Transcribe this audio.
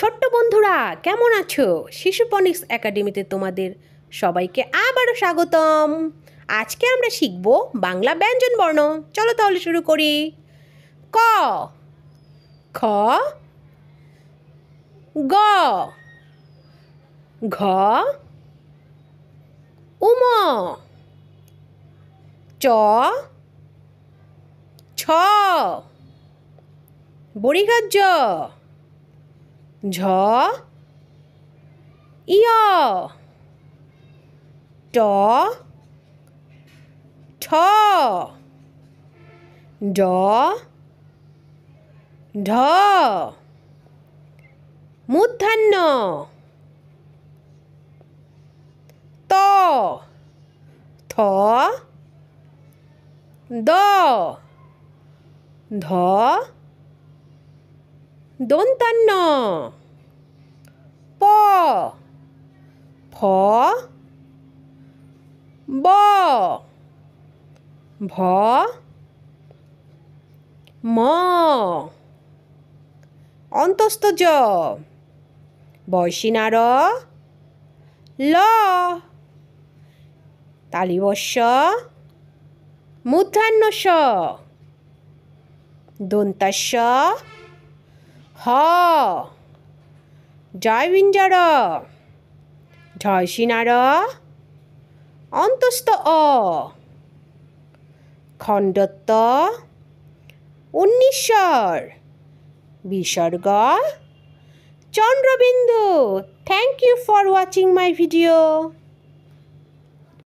ছোট্ট বন্ধুরা কেমন আছো? শিশু ফনিক্স একাডেমিতে তোমাদের সবাইকে আবারও স্বাগতম। আজকে আমরা শিখব বাংলা ব্যঞ্জন বর্ণ। চলো তাহলে শুরু করি। ক, খ, গ, ঘ, উম, চ, ছ, বড়িগার জ, ঝ, ইয়, ট, ঠ, ড, ঢ, মূর্ধন্য ত, থ, দ, ধ, দন্তান্ন প, ফ, ব, ভ, ম, অন্তস্থ জ, বয়সিনার ল, তালিবস্য মূর্ধন্য স, দন্তাস্য হ, জয়বিঞ্জর ঝয়সিনার অন্তস্থ অ, খণ্ডত্ব উন্নিশ্বর বিসর্গ চন্দ্রবিন্দু। Thank you for watching my video.